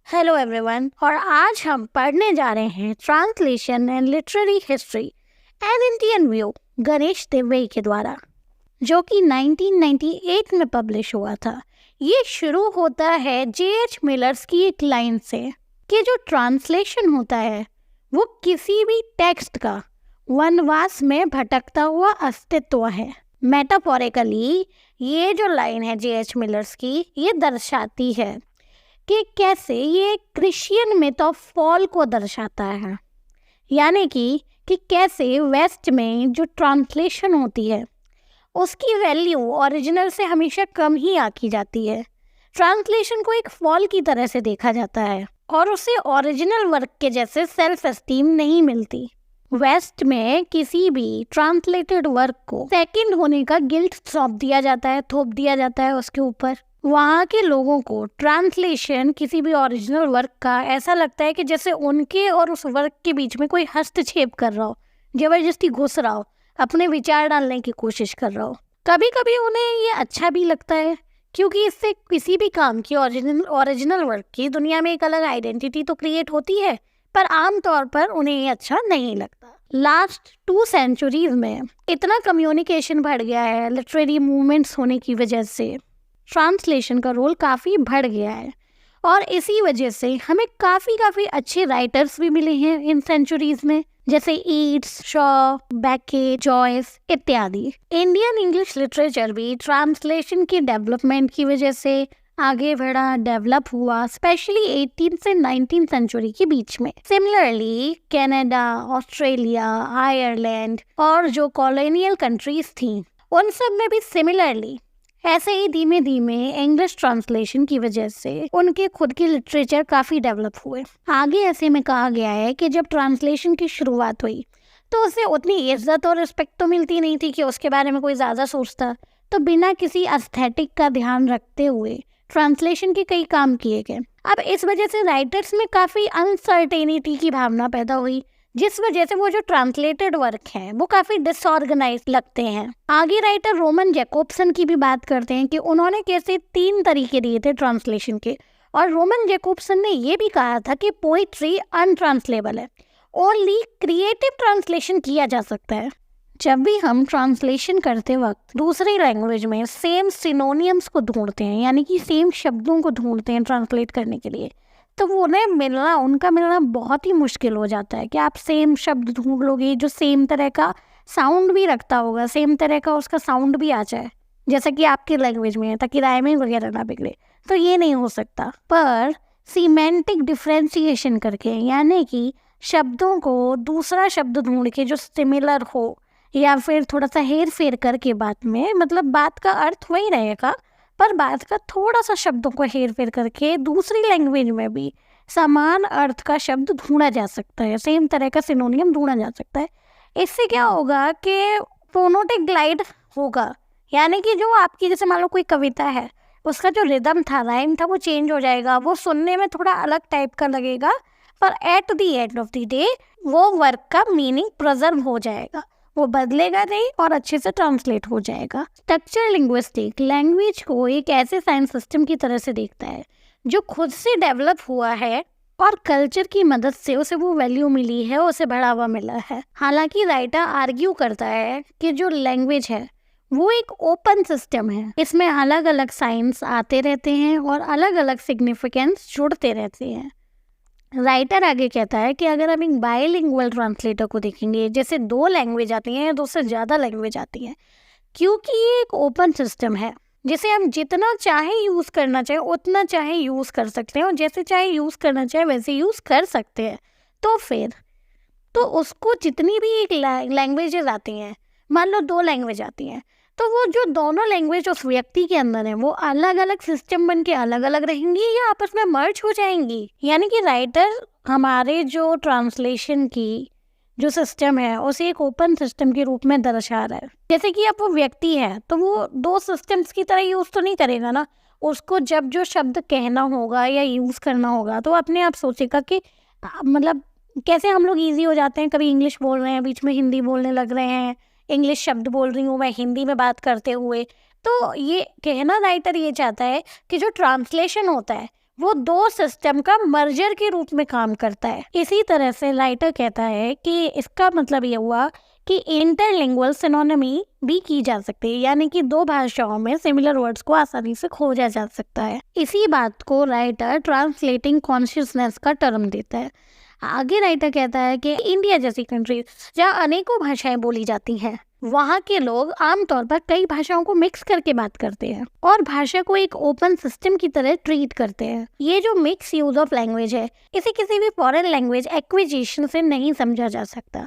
Hello everyone, और आज हम पढ़ने जा रहे हैं translation and literary history an Indian view Ganesh देवई के द्वारा, जो कि 1998 में पब्लिश हुआ था। ये शुरू होता है J.H. मिलर्स की एक लाइन से कि जो ट्रांसलेशन होता है वो किसी भी टेक्स्ट का वनवास में भटकता हुआ अस्तित्व है। मेटाफोरिकली ये जो लाइन है J.H. मिलर्स की, ये दर्शाती है कि कैसे ये क्रिश्चियन मिथ ऑफ फॉल को दर्शाता है, यानी कि कैसे वेस्ट में जो ट्रांसलेशन होती है उसकी वैल्यू ओरिजिनल से हमेशा कम ही आकी जाती है। ट्रांसलेशन को एक फॉल की तरह से देखा जाता है और उसे ओरिजिनल वर्क के जैसे सेल्फ एस्टीम नहीं मिलती। वेस्ट में किसी भी ट्रांसलेटेड वर्क को सेकंड होने का गिल्ट थोप दिया जाता है उसके ऊपर। वहाँ के लोगों को ट्रांसलेशन किसी भी ओरिजिनल वर्क का ऐसा लगता है कि जैसे उनके और उस वर्क के बीच में कोई हस्तक्षेप कर रहा हो, जबरदस्ती घुस रहा हो, अपने विचार डालने की कोशिश कर रहा हो। कभी कभी उन्हें ये अच्छा भी लगता है, क्योंकि इससे किसी भी काम की ओरिजिनल वर्क की दुनिया में एक अलग आइडेंटिटी तो क्रिएट होती है, पर आमतौर पर उन्हें ये अच्छा नहीं लगता। लास्ट 2 सेंचुरीज में इतना कम्युनिकेशन बढ़ गया है लिटरेरी मूवमेंट्स होने की वजह से, ट्रांसलेशन का रोल काफ़ी बढ़ गया है और इसी वजह से हमें काफ़ी अच्छे राइटर्स भी मिले हैं इन सेंचुरीज में, जैसे ईट्स, शॉ, बेकेट, जॉयस इत्यादि। इंडियन इंग्लिश लिटरेचर भी ट्रांसलेशन की डेवलपमेंट की वजह से आगे बढ़ा, डेवलप हुआ, स्पेशली 18 से 19 सेंचुरी के बीच में। सिमिलरली कनाडा, ऑस्ट्रेलिया, आयरलैंड और जो कॉलोनियल कंट्रीज थी उन सब में भी सिमिलरली ऐसे ही धीमे धीमे इंग्लिश ट्रांसलेशन की वजह से उनके खुद के लिटरेचर काफ़ी डेवलप हुए। आगे ऐसे में कहा गया है कि जब ट्रांसलेशन की शुरुआत हुई तो उसे उतनी इज्जत और रिस्पेक्ट तो मिलती नहीं थी कि उसके बारे में कोई ज़्यादा सोचता, तो बिना किसी एस्थेटिक का ध्यान रखते हुए ट्रांसलेशन के कई काम किए गए। अब इस वजह से राइटर्स में काफ़ी अनसर्टेनिटी की भावना पैदा हुई, जिस वजह से वो जो ट्रांसलेटेड वर्क है वो काफ़ी डिसऑर्गेनाइज लगते हैं। आगे राइटर रोमन जैकोब्सन की भी बात करते हैं कि उन्होंने कैसे 3 तरीके दिए थे ट्रांसलेशन के, और रोमन जैकोब्सन ने ये भी कहा था कि पोइट्री अनट्रांसलेबल है, ओनली क्रिएटिव ट्रांसलेशन किया जा सकता है। जब भी हम ट्रांसलेशन करते वक्त दूसरी लैंग्वेज में सेम सिनोनियम्स को ढूंढते हैं, यानी कि सेम शब्दों को ढूंढते हैं ट्रांसलेट करने के लिए, तो वो उनका मिलना बहुत ही मुश्किल हो जाता है कि आप सेम शब्द ढूंढ लोगे जो सेम तरह का साउंड भी रखता होगा, सेम तरह का उसका साउंड भी आ जाए जैसा कि आपकी लैंग्वेज में है, ताकि राइमिंग वगैरह ना बिगड़े। तो ये नहीं हो सकता। पर सीमेंटिक डिफ्रेंसिएशन करके, यानी कि शब्दों को दूसरा शब्द ढूंढ के जो सिमिलर हो, या फिर थोड़ा सा हेर फेर करके बात में, मतलब बात का अर्थ वही रहेगा पर बात का थोड़ा सा शब्दों को हेर फेर करके दूसरी लैंग्वेज में भी समान अर्थ का शब्द ढूंढा जा सकता है, सेम तरह का सिनोनियम ढूंढा जा सकता है। इससे क्या होगा कि फोनोटिक ग्लाइड होगा, यानी कि जो आपकी जैसे मान लो कोई कविता है, उसका जो रिदम था, राइम था, वो चेंज हो जाएगा, वो सुनने में थोड़ा अलग टाइप का लगेगा, पर at the end of the day वो वर्क का मीनिंग प्रिजर्व हो जाएगा, वो बदलेगा नहीं और अच्छे से ट्रांसलेट हो जाएगा। स्ट्रक्चर लिंग्विस्टिक लैंग्वेज को एक ऐसे साइंस सिस्टम की तरह से देखता है जो खुद से डेवलप हुआ है और कल्चर की मदद से उसे वो वैल्यू मिली है, उसे बढ़ावा मिला है। हालांकि राइटर आर्ग्यू करता है कि जो लैंग्वेज है वो एक ओपन सिस्टम है, इसमें अलग अलग साइंस आते रहते हैं और अलग अलग सिग्निफिकेंस जुड़ते रहते हैं। राइटर आगे कहता है कि अगर हम एक बायलिंगुअल ट्रांसलेटर को देखेंगे, जैसे 2 लैंग्वेज आती हैं या 2 से ज़्यादा लैंग्वेज आती हैं, क्योंकि ये एक ओपन सिस्टम है जिसे हम जितना चाहे यूज़ करना चाहे उतना चाहे यूज़ कर सकते हैं, और जैसे चाहे यूज़ करना चाहे वैसे यूज़ कर सकते हैं। तो फिर तो उसको जितनी भी एक लैंग्वेजेस आती हैं, मान लो 2 लैंग्वेज आती हैं, तो वो जो दोनों लैंग्वेज उस व्यक्ति के अंदर है वो अलग अलग सिस्टम बन के अलग अलग रहेंगी या आपस में मर्ज हो जाएंगी। यानी कि राइटर हमारे जो ट्रांसलेशन की जो सिस्टम है उसे एक ओपन सिस्टम के रूप में दर्शा रहा है। जैसे कि अब वो व्यक्ति है तो वो 2 सिस्टम्स की तरह यूज़ तो नहीं करेगा ना, उसको जब जो शब्द कहना होगा या यूज़ करना होगा तो अपने आप सोचेगा कि मतलब कैसे हम लोग ईजी हो जाते हैं, कभी इंग्लिश बोल रहे हैं, बीच में हिंदी बोलने लग रहे हैं, इंग्लिश शब्द बोल रही हूँ मैं हिंदी में बात करते हुए। तो ये कहना राइटर ये चाहता है कि जो ट्रांसलेशन होता है वो दो सिस्टम का मर्जर के रूप में काम करता है। इसी तरह से राइटर कहता है कि इसका मतलब ये हुआ कि इंटरलिंगुअल सिनोनिमी भी की जा सकती है, यानी कि दो भाषाओं में सिमिलर वर्ड्स को आसानी से खोजा जा सकता है। इसी बात को राइटर ट्रांसलेटिंग कॉन्शियसनेस का टर्म देता है। आगे राइटर कहता है कि इंडिया जैसी कंट्री जहाँ अनेकों भाषाएं बोली जाती हैं, वहाँ के लोग आमतौर पर कई भाषाओं को मिक्स करके बात करते हैं और भाषा को एक ओपन सिस्टम की तरह ट्रीट करते हैं। ये जो मिक्स यूज ऑफ लैंग्वेज है, इसे किसी भी फॉरेन लैंग्वेज एक्विजिशन से नहीं समझा जा सकता,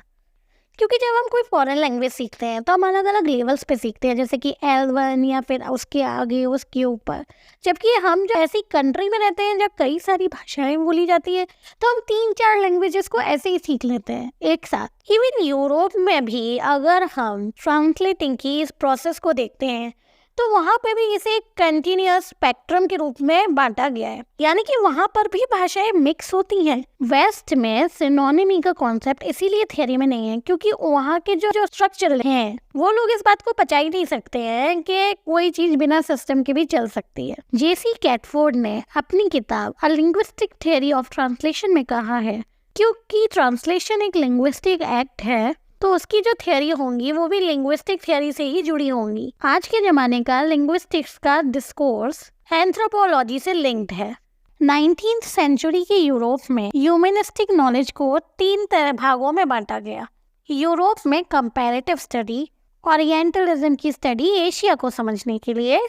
क्योंकि जब हम कोई फॉरेन लैंग्वेज सीखते हैं तो हम अलग अलग लेवल्स पे सीखते हैं, जैसे कि L1 या फिर उसके आगे उसके ऊपर। जबकि हम जो ऐसी कंट्री में रहते हैं जब कई सारी भाषाएं बोली जाती है, तो हम 3-4 लैंग्वेजेस को ऐसे ही सीख लेते हैं एक साथ। इवन यूरोप में भी अगर हम ट्रांसलेटिंग की इस प्रोसेस को देखते हैं तो वहाँ पे भी इसे एक कंटिन्यूअस स्पेक्ट्रम के रूप में बांटा गया है, यानी कि वहाँ पर भी भाषाएं मिक्स होती हैं। वेस्ट में सिनोनिमी का कॉन्सेप्ट इसीलिए थियरी में नहीं है क्योंकि वहाँ के जो स्ट्रक्चरल हैं वो लोग इस बात को पचा ही नहीं सकते हैं कि कोई चीज बिना सिस्टम के भी चल सकती है। जेसी कैटफोर्ड ने अपनी किताब अ लिंग्विस्टिक थियरी ऑफ ट्रांसलेशन में कहा है, क्योंकि ट्रांसलेशन एक लिंग्विस्टिक एक्ट है तो उसकी जो थियरी होंगी वो भी लिंग्विस्टिक थियरी से ही जुड़ी होंगी। आज के जमाने का लिंग्विस्टिक्स का डिस्कोर्स एंथ्रोपोलॉजी से लिंक्ड है। 19th सेंचुरी के यूरोप में ह्यूमनिस्टिक नॉलेज को 3 भागों में बांटा गया। यूरोप में कंपैरेटिव स्टडी, ओरिएंटलिज्म की स्टडी एशिया को समझने के लिए,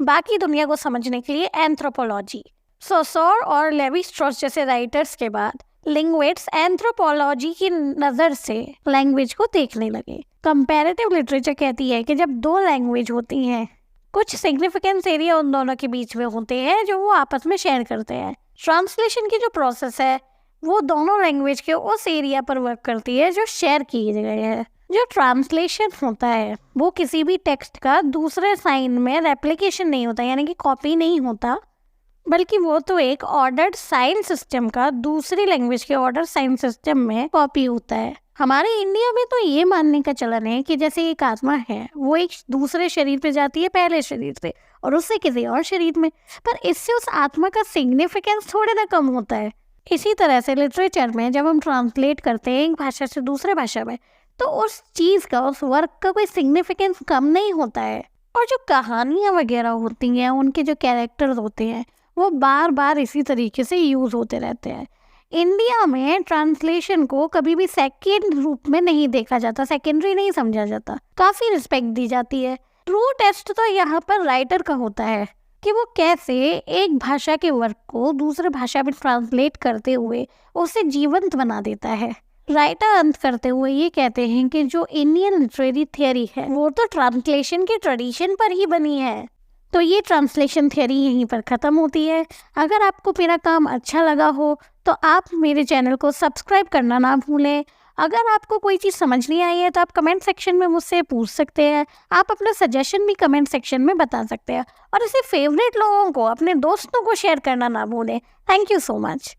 बाकी दुनिया को समझने के लिए एंथ्रोपोलॉजी। सोसोर और लेवी स्ट्रॉस जैसे राइटर्स के बाद लिंग्विस्ट्स एंथ्रोपोलॉजी की नज़र से लैंग्वेज को देखने लगे। कंपैरेटिव लिटरेचर कहती है कि जब दो लैंग्वेज होती हैं, कुछ सिग्निफिकेंस एरिया उन दोनों के बीच में होते हैं जो वो आपस में शेयर करते हैं। ट्रांसलेशन की जो प्रोसेस है वो दोनों लैंग्वेज के उस एरिया पर वर्क करती है जो शेयर किए गए हैं। जो ट्रांसलेशन होता है वो किसी भी टेक्स्ट का दूसरे साइन में रेप्लिकेशन नहीं होता, यानी कि कॉपी नहीं होता, बल्कि वो तो एक ऑर्डर्ड साइन सिस्टम का दूसरी लैंग्वेज के ऑर्डर साइन सिस्टम में कॉपी होता है। हमारे इंडिया में तो ये मानने का चलन है कि जैसे एक आत्मा है वो एक दूसरे शरीर पे जाती है पहले शरीर से और उससे किसी और शरीर में, पर इससे उस आत्मा का सिग्निफिकेंस थोड़े ना कम होता है। इसी तरह से लिटरेचर में जब हम ट्रांसलेट करते हैं एक भाषा से दूसरे भाषा में, तो उस चीज़ का, उस वर्क का कोई सिग्निफिकेंस कम नहीं होता है। और जो कहानियाँ वगैरह होती हैं, उनके जो कैरेक्टर्स होते हैं वो बार बार इसी तरीके से यूज़ होते रहते हैं। इंडिया में ट्रांसलेशन को कभी भी सेकेंड रूप में नहीं देखा जाता, सेकेंडरी नहीं समझा जाता, काफ़ी रिस्पेक्ट दी जाती है। ट्रू टेस्ट तो यहाँ पर राइटर का होता है कि वो कैसे एक भाषा के वर्क को दूसरे भाषा में ट्रांसलेट करते हुए उसे जीवंत बना देता है। राइटर अंत करते हुए ये कहते हैं कि जो इंडियन लिटरेरी थियरी है वो तो ट्रांसलेशन के ट्रेडिशन पर ही बनी है। तो ये ट्रांसलेशन थियरी यहीं पर ख़त्म होती है। अगर आपको मेरा काम अच्छा लगा हो तो आप मेरे चैनल को सब्सक्राइब करना ना भूलें। अगर आपको कोई चीज़ समझ नहीं आई है तो आप कमेंट सेक्शन में मुझसे पूछ सकते हैं। आप अपना सजेशन भी कमेंट सेक्शन में बता सकते हैं और इसे फेवरेट लोगों को, अपने दोस्तों को शेयर करना ना भूलें। Thank you so much.